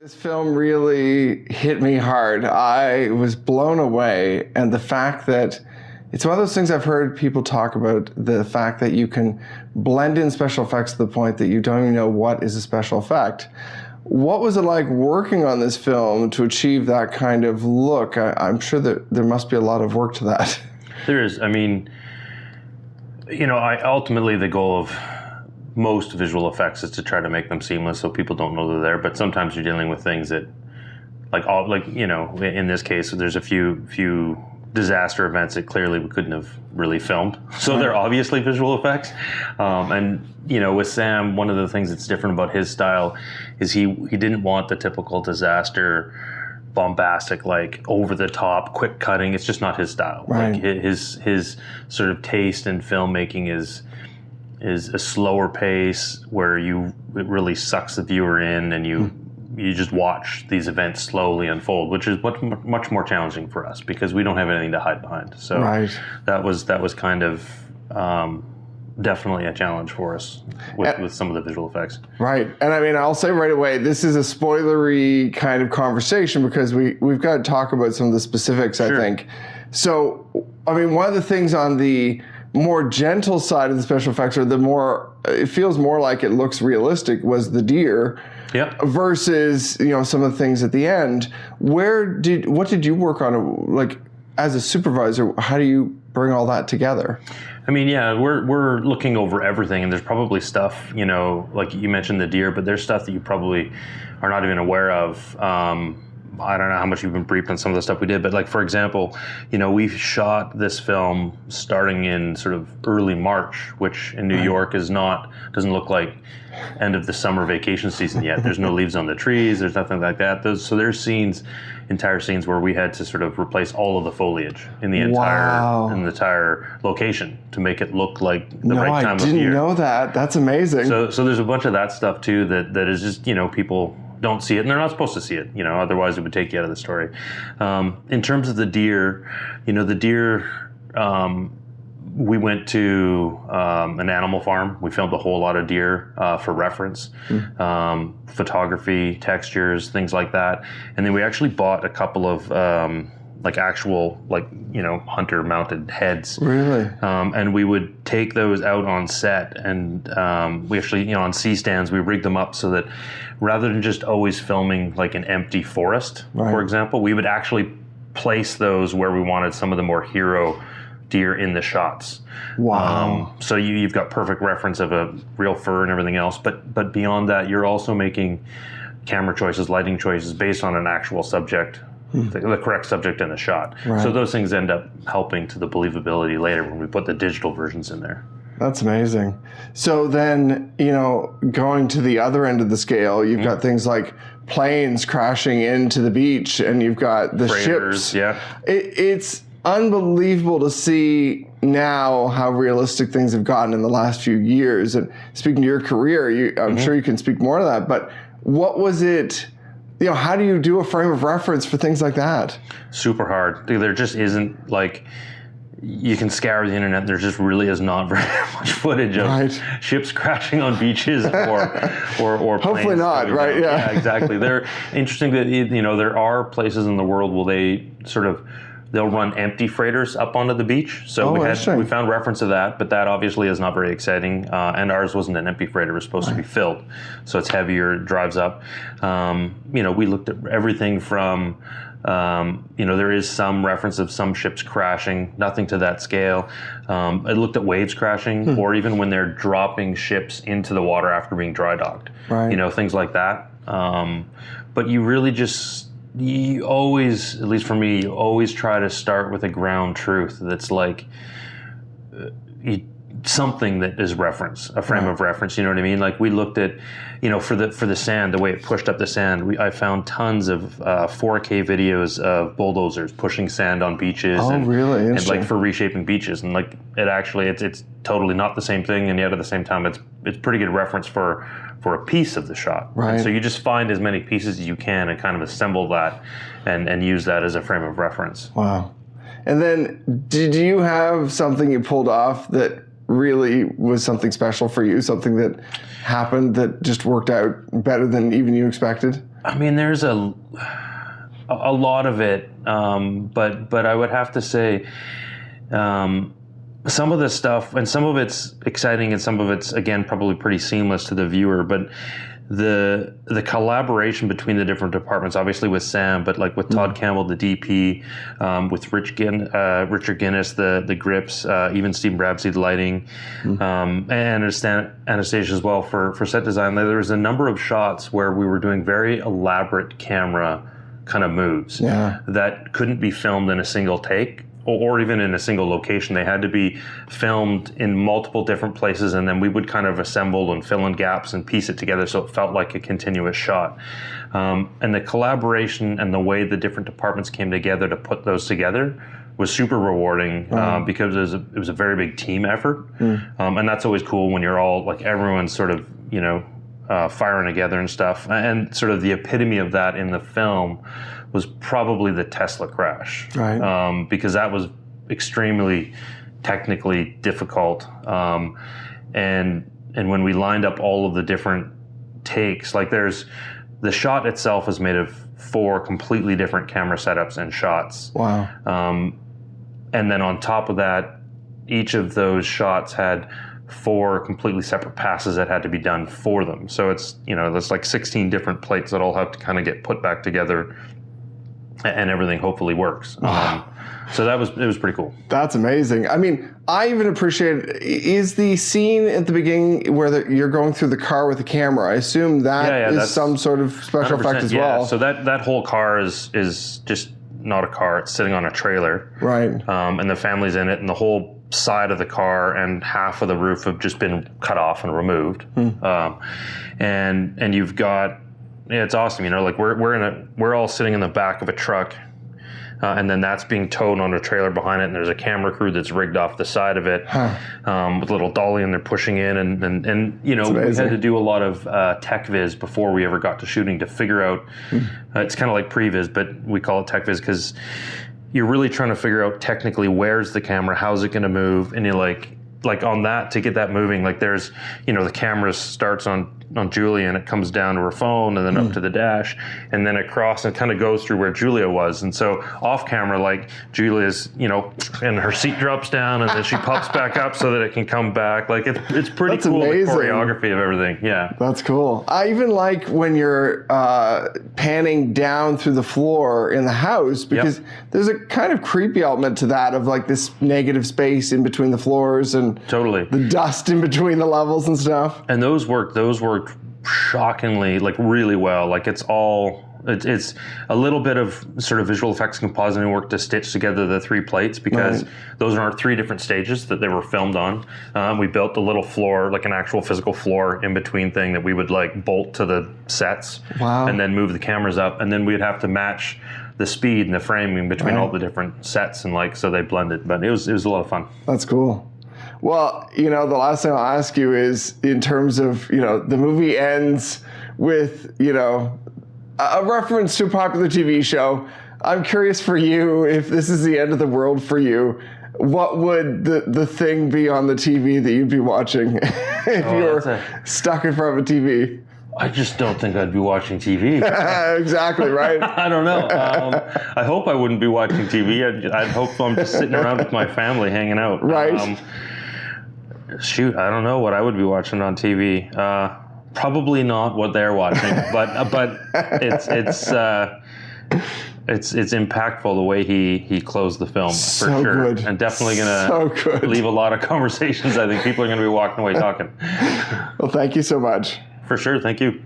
This film really hit me hard. I was blown away, and the fact that it's one of those things I've heard people talk about, the fact that you can blend in special effects to the point that you don't even know what is a special effect. What was it like working on this film to achieve that kind of look? I'm sure that there must be a lot of work to that. There is. I mean, ultimately the goal of most visual effects is to try to make them seamless so people don't know they're there. But sometimes you're dealing with things that, in this case, there's a few disaster events that clearly we couldn't have really filmed. So they're obviously visual effects. With Sam, one of the things that's different about his style is he didn't want the typical disaster, bombastic, like over the top, quick cutting. It's just not his style. Right. Like his sort of taste in filmmaking is a slower pace where it really sucks the viewer in, and you just watch these events slowly unfold, which is much more challenging for us because we don't have anything to hide behind. So that was kind of definitely a challenge for us with some of the visual effects. Right. And I mean, I'll say right away, this is a spoilery kind of conversation because we've got to talk about some of the specifics, I think. So, I mean, one of the things on the more gentle side of the special effects, or it feels more like it looks realistic, was the deer. Yep. Versus, some of the things at the end. What did you work on? Like, as a supervisor, how do you bring all that together? I mean, yeah, we're looking over everything, and there's probably stuff, like you mentioned the deer, but there's stuff that you probably are not even aware of. I don't know how much you've been briefed on some of the stuff we did, but like, for example, we shot this film starting in sort of early March, which in New York doesn't look like end of the summer vacation season yet. There's no leaves on the trees. There's nothing like that. So there's entire scenes where we had to sort of replace all of the foliage in the entire location to make it look like the right time of year. I didn't know that. That's amazing. So there's a bunch of that stuff too that is just, people don't see it, and they're not supposed to see it, otherwise it would take you out of the story. In terms of the deer, we went to an animal farm. We filmed a whole lot of deer for reference, photography, textures, things like that. And then we actually bought a couple of actual hunter-mounted heads. Really? And we would take those out on set, and we actually, on C-stands, we rigged them up so that rather than just always filming like an empty forest, for example, we would actually place those where we wanted some of the more hero deer in the shots. Wow. So you've got perfect reference of a real fur and everything else, but beyond that, you're also making camera choices, lighting choices based on an actual subject, the correct subject in the shot. Right. So those things end up helping to the believability later when we put the digital versions in there. That's amazing. So then, going to the other end of the scale, you've got things like planes crashing into the beach, and you've got the freighters, ships. Yeah. It's unbelievable to see now how realistic things have gotten in the last few years. And speaking to your career, I'm sure you can speak more to that, but what was it, how do you do a frame of reference for things like that? Super hard. There just isn't, you can scour the internet, there just really is not very much footage of ships crashing on beaches or planes. Hopefully not, right? Yeah, exactly. They're interesting that, there are places in the world where they'll run empty freighters up onto the beach. So we found reference to that, but that obviously is not very exciting. And ours wasn't an empty freighter; it was supposed to be filled, so it's heavier, it drives up. We looked at everything from, there is some reference of some ships crashing, nothing to that scale. I looked at waves crashing, or even when they're dropping ships into the water after being dry docked. Right. Things like that. But you really you always, at least for me, you always try to start with a ground truth that's like something that is reference, a frame of reference. You know what I mean? Like we looked at, for the sand, the way it pushed up the sand. I found tons of 4K videos of bulldozers pushing sand on beaches. Oh, really? And for reshaping beaches, and it's totally not the same thing, and yet at the same time, it's pretty good reference for a piece of the shot. Right. And so you just find as many pieces as you can and kind of assemble that and use that as a frame of reference. Wow. And then did you have something you pulled off that really was something special for you, something that happened that just worked out better than even you expected? I mean, there's a lot of it, but I would have to say some of the stuff, and some of it's exciting, and some of it's again probably pretty seamless to the viewer. But the collaboration between the different departments, obviously with Sam, but like with Todd Campbell, the DP, with Richard Guinness, the grips, even Stephen Brabsey, the lighting, and Anastasia as well for set design. There was a number of shots where we were doing very elaborate camera kind of moves that couldn't be filmed in a single take. Or even in a single location. They had to be filmed in multiple different places, and then we would kind of assemble and fill in gaps and piece it together so it felt like a continuous shot. And the collaboration and the way the different departments came together to put those together was super rewarding because it was a very big team effort. And that's always cool when you're all, like, everyone's sort of, you know, firing together and stuff. And sort of the epitome of that in the film was probably the Tesla crash, right? Because that was extremely technically difficult, and when we lined up all of the different takes, like the shot itself is made of 4 completely different camera setups and shots. Wow. And then on top of that, each of those shots had 4 completely separate passes that had to be done for them. So it's, you know, there's like 16 different plates that all have to kind of get put back together, and everything hopefully works. So it was pretty cool. That's amazing. I mean, I even appreciate, is the scene at the beginning where you're going through the car with the camera, I assume that is some sort of special effect as well. So that whole car is just not a car. It's sitting on a trailer. Right. And the family's in it, and the whole side of the car and half of the roof have just been cut off and removed. And you've got, it's awesome, you know, like we're all sitting in the back of a truck, and then that's being towed on a trailer behind it, and there's a camera crew that's rigged off the side of it with a little dolly, and they're pushing in, and you know, we had to do a lot of tech viz before we ever got to shooting to figure out, it's kind of like previs, but we call it tech viz because you're really trying to figure out technically where's the camera, how's it going to move, and you're like on that, to get that moving, like there's, you know, the camera starts on Julia and it comes down to her phone and then up to the dash and then across and kind of goes through where Julia was. And so off camera, like Julia's, you know, and her seat drops down and then she pops back up so that it can come back. Like it's pretty That's cool, amazing. The choreography of everything. Yeah. That's cool. I even like when you're panning down through the floor in the house, because there's a kind of creepy element to that, of like this negative space in between the floors and the dust in between the levels and stuff. And those worked shockingly, like really well. Like it's a little bit of sort of visual effects compositing work to stitch together the 3 plates, because those are our 3 different stages that they were filmed on. We built a little floor, like an actual physical floor in between thing that we would like bolt to the sets and then move the cameras up, and then we'd have to match the speed and the framing between all the different sets, and like, so they blended, but it was a lot of fun. That's cool. Well, you know, the last thing I'll ask you is, in terms of, you know, the movie ends with, you know, a reference to a popular TV show. I'm curious for you, if this is the end of the world for you, what would the thing be on the TV that you'd be watching if you're stuck in front of a TV? I just don't think I'd be watching TV. Exactly, right? I don't know. I hope I wouldn't be watching TV. I'd hope I'm just sitting around with my family hanging out. Right. Shoot, I don't know what I would be watching on TV. Probably not what they're watching, but it's impactful the way he closed the film, for sure. Good. And definitely gonna leave a lot of conversations. I think people are gonna be walking away talking. Well, thank you so much. For sure, thank you.